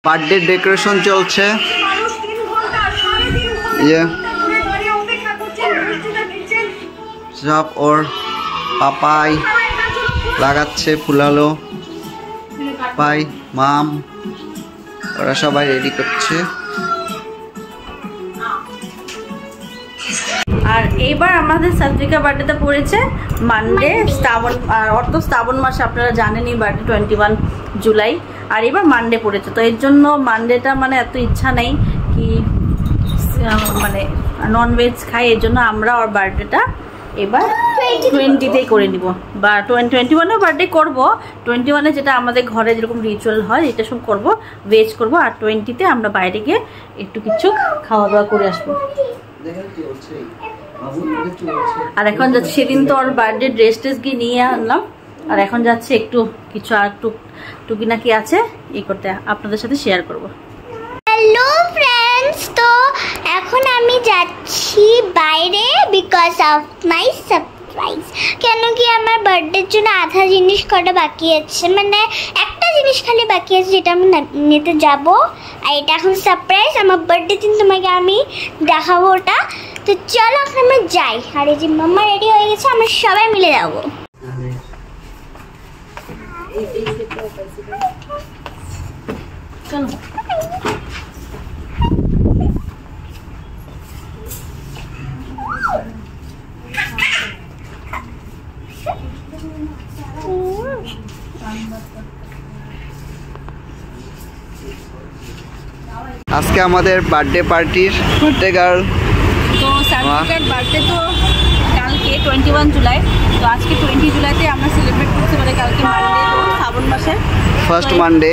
Birthday decoration চলছে। ये সব ওর পাপাই লাগাচ্ছে ফুলালো, পাপাই মাম ওরা সবাই রেডি করছে। আর এইবার আমাদের সাত্বিকা বার্থডেটা পড়েছে মানডে, শ্রাবণ আর অর্থ শ্রাবণ মাসে, আপনারা জানেনই বার্থডে 21 জুলাই, আর এবার মানডে পড়েছে। তো এর জন্য মানডেটা মানে এত ইচ্ছা নেই কি মানে ননভেজ খাই, এর জন্য আমরা ওর বার্থডেটা এবার 20তেই করে নিব, বা 21এও বার্থডে করবো। 21-এ যেটা আমাদের ঘরে যেরকম রিচুয়াল হয় এটা সব করবো, ভেজ করবো, আর 20তে আমরা বাইরে গিয়ে একটু কিছু খাওয়া দাওয়া করে আসবো। আর এখন যাচ্ছি, সেদিন তো ওর বার্থডে ড্রেস ট্রেস গিয়ে নিয়ে আনলাম, আর এখন যাচ্ছে একটু কিছু আর টুকি নাকি আছে এই করতে, আপনাদের সাথে শেয়ার করব। হ্যালো ফ্রেন্ডস, তো এখন আমি যাচ্ছি বাইরে বিকজ অফ মাই সারপ্রাইজ। কেন কি আমার বার্থডের জন্য আধা জিনিস কটা বাকি আছে, মানে একটা জিনিস খালি বাকি আছে যেটা আমি নিতে যাব, আর এটা এখন সারপ্রাইজ। আমার বার্থডে দিন তোমাকে আমি দেখাবো ওটা। তো চলো এখন আমরা যাই। আর এই যে মাম্মা রেডি হয়ে গেছে, আমরা সবাই মিলে যাবো। চলো আজকে আমাদের বার্থডে পার্টির বার্থডে গার্ল। তো সাত্বিকার বার্থডে তো কালকে 21 জুলাই, তো আজকে 20 জুলাইতে আমরা সেলিব্রেট করতে পারি। কালকে মানডে, তো শ্রাবণ মাসের ফার্স্ট মানডে,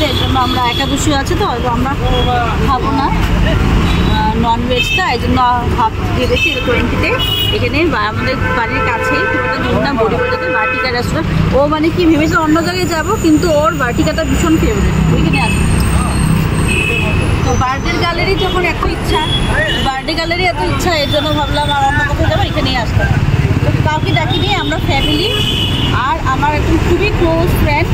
এর জন্য আমরা একাদশী আছে, তো আমরা খাবো না ননভেজটা, এই জন্য ভাত দিয়ে দিয়েছি 20তে। এখানে আমাদের বাড়ির কাছেই একটা ধুমধাম বড়িবাজাতে বাটিকা রেস্টুরেন্ট। ও মানে কি ভেবেছে অন্য জায়গায় যাবো, কিন্তু ওর বাটিকাটা ভীষণ ফেভারিট, ওইখানে আসবে। তো বার্থডে গ্যালারি যখন এত ইচ্ছা, এর জন্য ভাবলাম আর অন্য কোথাও যাবো, এখানেই আসতাম। তো কাউকে ডাকিনি, আমরা ফ্যামিলি আর আমার একদম খুবই ক্লোজ ফ্রেন্ড,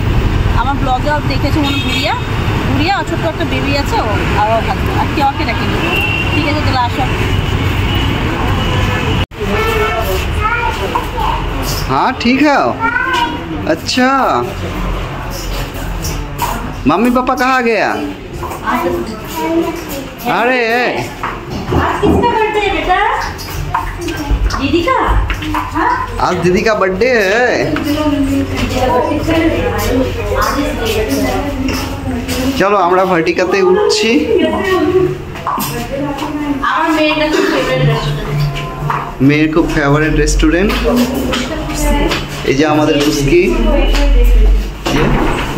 আমার ব্লগে দেখেছে মনে গুড়িয়া ছোট্ট একটা বেবি আছে, ও আরও থাকবে, আর কেউকে ডাকিনি। ঠিক আছে, তাহলে আসো। हाँ ठीक है। अच्छा मम्मी पापा कहाँ गया? अरे आज किसका बर्थडे है बेटा? दीदी का? आज दीदी का बर्थडे है। चलो আমরা ভার্টিকাতে উঠছি। আমার মেয়েটা খুব ফেভারিট রেস্টুরেন্ট, মেয়ের খুব ফেভারিট রেস্টুরেন্ট। এই যে আমাদের পুস্কি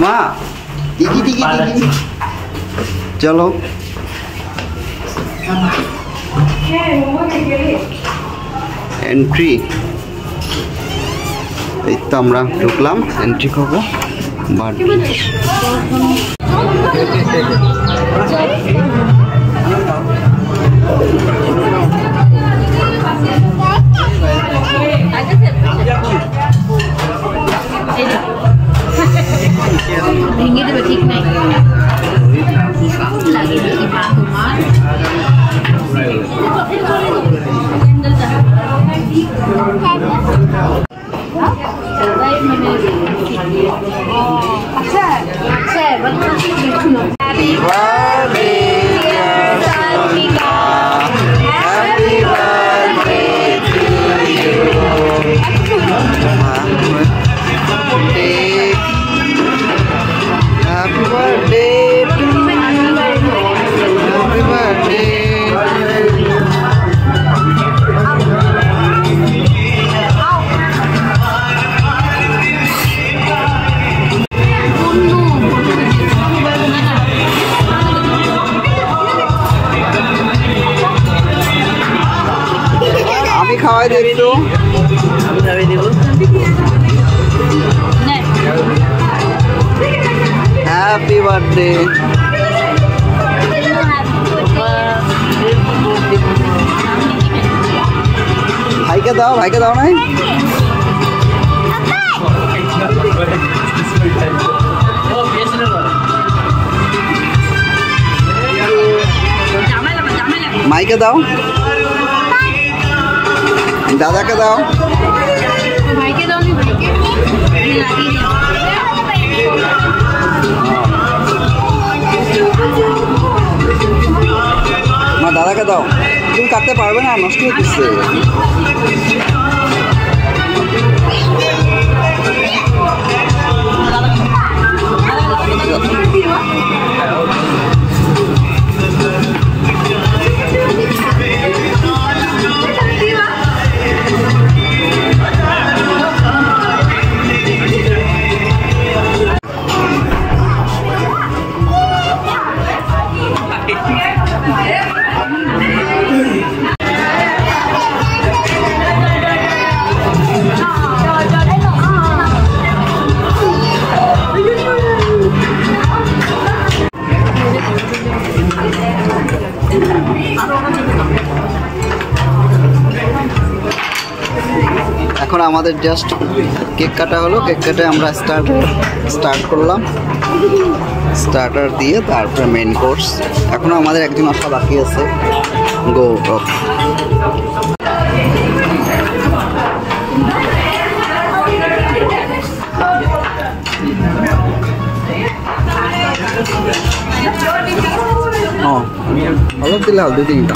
মা, টিকি টিকি টিকি। চলো এন্ট্রি, এই তো আমরা ঢুকলাম, এন্ট্রি করবো বার্থডে। ভেঙে দেবে, ঠিক নাই লাগে দেখি মা তোমার। আচ্ছা আচ্ছা happy birthday Satvika, happy birthday to you. Happy birthday to you. Happy birthday. আমি খাওয়াই দেব একটু, আমি খাওয়াই দেব। Happy birthday. ভাইকে দাও, ভাইকে দাও নাই। ভাইকে দাও, দাদাকে দাও। ভাইকে দাও, ভাইকে মা দাদাকে দাও, তুমি কাটতে পারবে না, নষ্ট হয়ে গেছে। এখন আমাদের জাস্ট কেক কাটা হলো, কেক কাটে আমরা স্টার্ট করলাম, স্টার্টার দিয়ে তারপরে মেন কোর্স। এখনো আমাদের একজন আসা বাকি আছে, গৌরব। অলপ দিলে হলদি তিনটা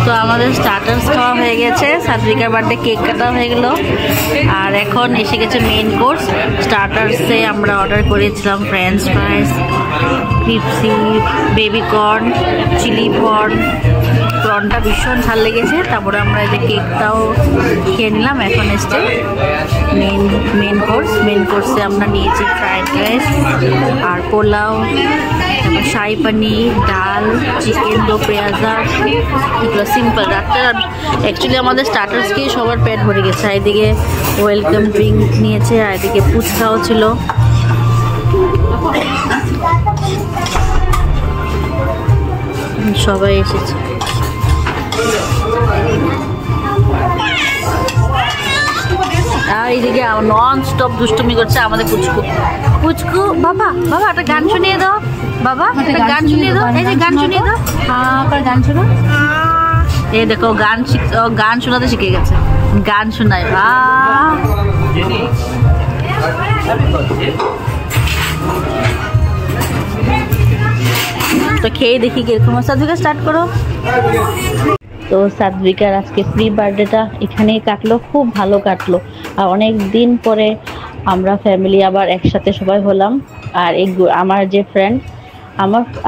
তো আমাদের স্টার্টার্স খাওয়া হয়ে গেছে, সাদরিকার বার্থডে কেক কাটা হয়ে গেল, আর এখন এসে গেছে মেইন কোর্স। স্টার্টার্সে আমরা অর্ডার করেছিলাম french fries, crispy, baby corn, chilli corn. কর্নটা ভীষণ ঝাল লেগেছে। তারপরে আমরা এই যে কেকটাও খেয়ে নিলাম। এখন এসছে মেইন কোর্স। মেইন কোর্সে আমরা নিয়েছি ফ্রাইড রাইস আর পোলাও, তারপর শাহি পনির, ডাল, চিকেন দো পেঁয়াজা, এগুলো সিম্পল। রাত্রে অ্যাকচুয়ালি আমাদের স্টার্টার্স খেয়ে সবার পেট ভরে গেছে। এদিকে ওয়েলকাম ড্রিঙ্ক নিয়েছে, আর এদিকে ফুচকাও ছিল। সবাই এসেছে। আর এইদিকে নন স্টপ দুষ্টুমি করছে আমাদের পুচকু। পুচকু বাবা বাবা একটা গান শুনিয়ে দাও, বাবা একটা গান শুনিয়ে দাও। এই যে গান শুনিয়ে দাও, হ্যাঁ গান শোনো। এই দেখো গান শোনাতে শিখে গেছে, গান শোনায়। তো খেয়ে দেখি কিরকম। সাদবিকা স্টার্ট করো। তো সাদবিকার আজকে প্রি বার্থডেটা এখানেই কাটলো, খুব ভালো কাটলো। আর অনেক দিন পরে আমরা ফ্যামিলি আবার একসাথে সবাই হলাম। আর এই আমার যে ফ্রেন্ড,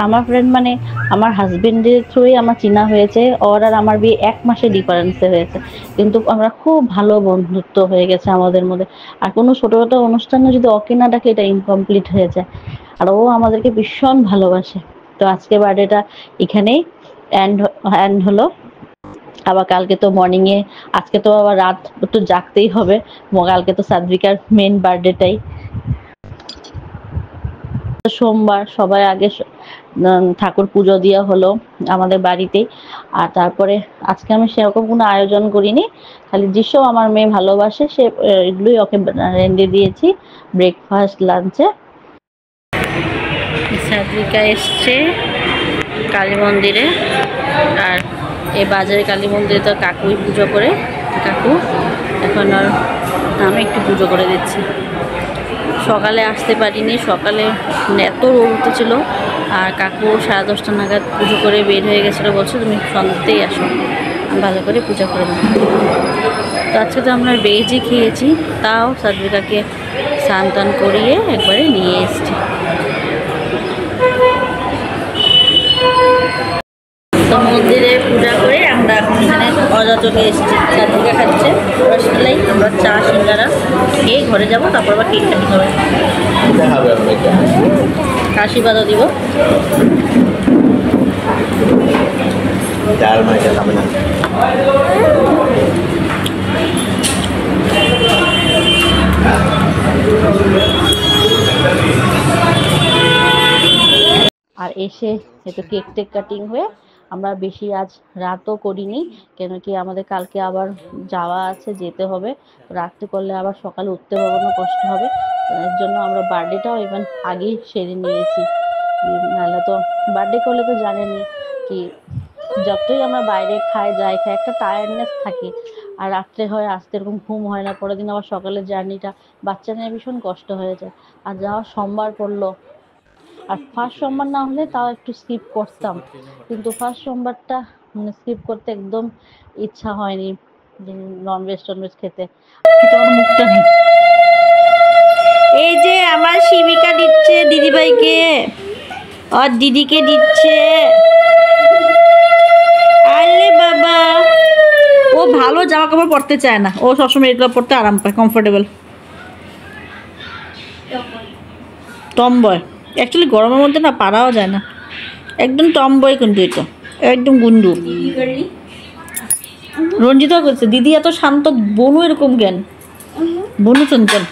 আমার ফ্রেন্ড মানে আমার হাজবেন্ডের থ্রুই আমার চিনা হয়েছে। ওর আর আমার বিয়ে 1 মাসের ডিফারেন্সে হয়েছে, কিন্তু আমরা খুব ভালো বন্ধুত্ব হয়ে গেছে আমাদের মধ্যে। আর কোনো ছোটো অনুষ্ঠানে যদি ওকে না ডাকে এটা ইনকমপ্লিট হয়ে যায়। আর ও আমাদেরকে ভীষণ ভালোবাসে। তো আজকে বার্থডেটা এখানেই এন্ড হলো। আবার কালকে তো মর্নিংয়ে, আজকে তো আবার রাত একটু জাগতেই হবে। কালকে তো সাদবিকার মেন বার্থডেটাই। সোমবার সবাই আগে ঠাকুর পুজো দেওয়া হলো আমাদের বাড়িতেই। আর তারপরে আজকে আমি সেরকম কোনো আয়োজন করিনি, খালি যেসব আমার মেয়ে ভালোবাসে সে এগুলোই ওকে রেঁধে দিয়েছি ব্রেকফাস্ট লাঞ্চে। সাদবিকা এসছে কালী মন্দিরে, আর এই বাজারে কালী মন্দিরে তো কাকুই পুজো করে। কাকু এখন আর আমি একটু পুজো করে দিচ্ছি। সকালে আসতে পারিনি, সকালে এত রোদ উঠেছিল। আর কাকু 10:30 নাগাদ পুজো করে বের হয়ে গেছিলো, বলছো তুমি সন্ধ্যাতেই আসো, ভালো করে পূজা করে নেব। তো আজকে তো আমরা ভেজই খেয়েছি, তাও সাদবিকাকে স্নান টান করিয়ে একবারে নিয়ে এসেছি। মজা চলে এসেছে। চারদিকে খাচ্ছে রসমালাই, আমরা চা সিঙ্গারা খেয়ে ঘরে যাবো, তারপর আবার কেক কাটিং হবে, আশীর্বাদও দিব। আর এসে একটু কেক টেক কাটিং হয়ে আমরা বেশি আজ রাতও করিনি, কেন কি আমাদের কালকে আবার যাওয়া আছে, যেতে হবে। রাত্রে করলে আবার সকালে উঠতে পারবো না, কষ্ট হবে। এর জন্য আমরা বার্থডেটাও ইভেন আগেই সেরে নিয়েছি। নাহলে তো বার্থডে করলে তো জানেনই কি যতই আমরা বাইরে খাই যাই খাই একটা টায়ার্ডনেস থাকে, আর রাত্রে হয় আসতে এরকম ঘুম হয় না, পরের দিন আবার সকালের জার্নিটা বাচ্চা নিয়ে ভীষণ কষ্ট হয়ে যায়। আর যাওয়া সোমবার পড়লো, আর ফার্স্ট সোমবার না হলে তাও একটু স্কিপ করতাম, কিন্তু ফার্স্ট সোমবারটা স্কিপ করতে একদম ইচ্ছা হয়নি, ননভেজ টনভেজ খেতে। আমার মুখটা নেই। এই যে আমার শিবিকা দিচ্ছে দিদিভাইকে, আর দিদিকে দিচ্ছে। আরে বাবা, ও ভালো জামা কাপড় পরতে চায় না, ও সবসময় এগুলো পরতে আরাম পায়, কমফোর্টেবল। টমবয় অ্যাকচুয়ালি গরমের মধ্যে না পারাও যায় না, একদম টমবয় কিন্তু এটা একদম গুন্ডু। রঞ্জিতাও করছে, দিদি এত শান্ত, বনু এরকম জ্ঞান, বনু চঞ্চল।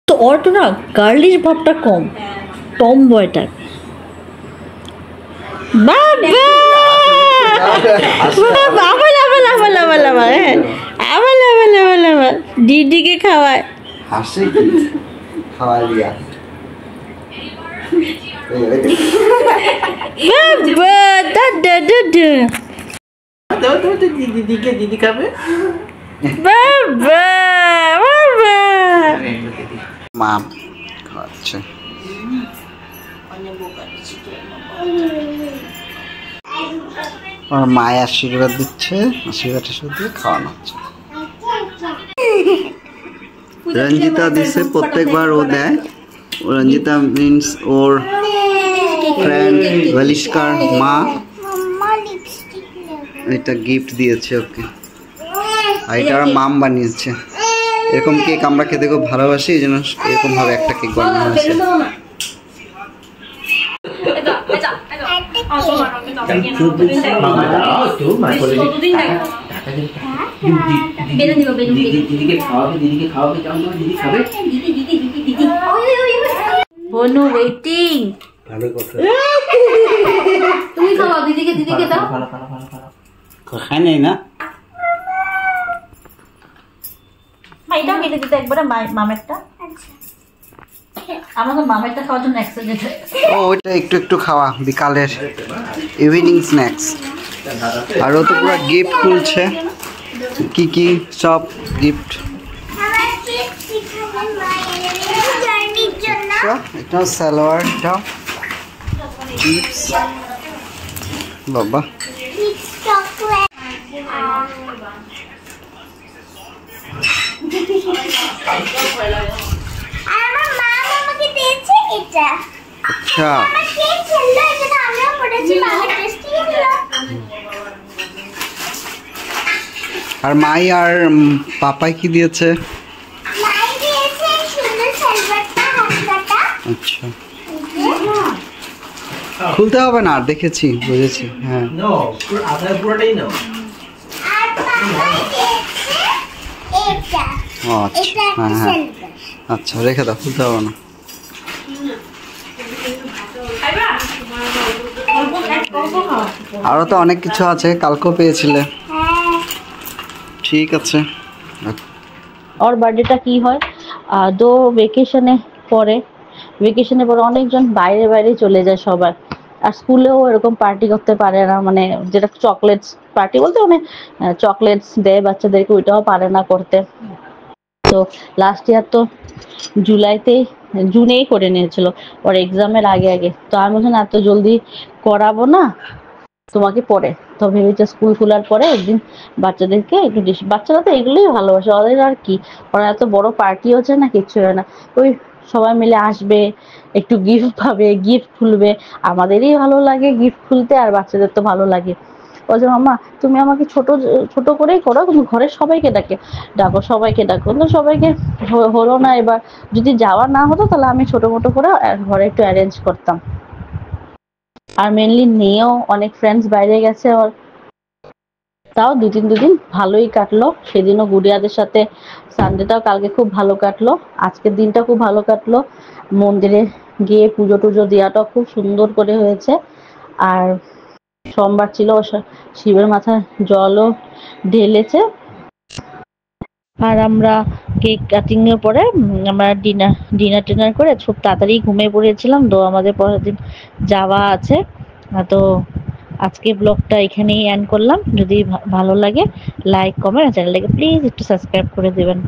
তো ওর তো না গার্লিশ ভাবটা কম, টমবয় টাইপ। দিদিকে খাওয়ায়, হাসি খাওয়াই দিয়া দিদি খাবে। মা খাচ্ছে। ওর মায় আশীর্বাদ দিচ্ছে, আশীর্বাদের সাথে খাওয়ানো হচ্ছে। রঞ্জিতা দিচ্ছে, প্রত্যেকবার ও দেয়। রঞ্জিতা মিন্স ওর ফ্রেন্ড ভালিস্কার মা এটা গিফট দিয়েছে ওকে, আর এটা আর মাম বানিয়েছে। এরকম কেক আমরা খেতে খুব ভালোবাসি, এই জন্য এরকম ভাবে একটা কেক বানানো হয়েছে। বনু ওয়েটিং। তুমি খাও, দিদিকে দাও। খায় নাই না, এটাও কেটে দিতে একবারে মামেরটা। আমাকে মামেরটা খাওয়ার জন্য এক্সাইটেড হয়ে ও ওইটা একটু একটু খাওয়া বিকালের ইভিনিং স্ন্যাক্স। আর ও তো পুরো গিফট খুলছে, কি কি সব গিফট। এটা সালোয়ারটা চিপস, বাবা আচ্ছা। আর মাই আর পাপাই কি দিয়েছে? আচ্ছা, খুলতে হবে না, দেখেছি, বুঝেছি। হ্যাঁ আচ্ছা, হ্যাঁ হ্যাঁ আচ্ছা, রেখে দাও, খুলতে হবে না। আরো তো অনেক কিছু আছে, কালকেও পেয়েছিলে। ঠিক আছে। ওর বার্থডেটা কি হয়, তো ভেকেশনে পরে অনেকজন বাইরে চলে যায় সবাই, আর স্কুলেও এরকম পার্টি করতে পারে না, মানে যেটা চকলেটস পার্টি বলতে মানে চকলেটস দেয় বাচ্চাদেরকে, ওইটাও পারে না করতে। তো লাস্ট ইয়ার তো জুনেই করে নিয়েছিল ওর এক্সামের আগে। তো আমি বলছি এত জলদি করাবো না তোমাকে পরে, তো ভেবেছি স্কুল খোলার পরে একদিন বাচ্চাদেরকে একটু বাচ্চারা তো এগুলোই ভালোবাসে, ওদের আর কি, ওরা এত বড় পার্টি হচ্ছে না, কিচ্ছু হয় না, ওই সবাই মিলে আসবে, একটু গিফট পাবে, গিফট খুলবে, আমাদেরই ভালো লাগে গিফট খুলতে, আর বাচ্চাদের তো ভালো লাগে। ও যে মামা তুমি আমাকে ছোট ছোট করেই করো, তুমি ঘরের সবাইকে ডাকো, সবাইকে ডাকো, কিন্তু সবাইকে হলো না। এবার যদি যাওয়া না হতো তাহলে আমি ছোট মোটো করে ঘরে একটু অ্যারেঞ্জ করতাম। আর মেনলি নিয়েও অনেক ফ্রেন্ডস বাইরে গেছে ওর, তাও দুদিন ভালোই কাটলো। সেদিনও গুড়িয়াদের সাথে সানডেটাও কালকে খুব ভালো কাটলো, আজকের দিনটা খুব ভালো কাটলো। মন্দিরে গিয়ে পুজো টুজো দেওয়াটাও খুব সুন্দর করে হয়েছে। আর সোমবার ছিল, শিবের মাথায় জলও ঢেলেছে। আর আমরা কেক কাটিং এর পরে আমরা ডিনার টিনার করে খুব তাড়াতাড়ি ঘুমিয়ে পড়েছিলাম। তো আমাদের পরের দিন যাওয়া আছে। তো আজকে ব্লগটা এখানেই এন্ড করলাম। যদি ভালো লাগে লাইক কমেন্ট, চ্যানেলটাকে প্লিজ একটু সাবস্ক্রাইব করে দেবেন।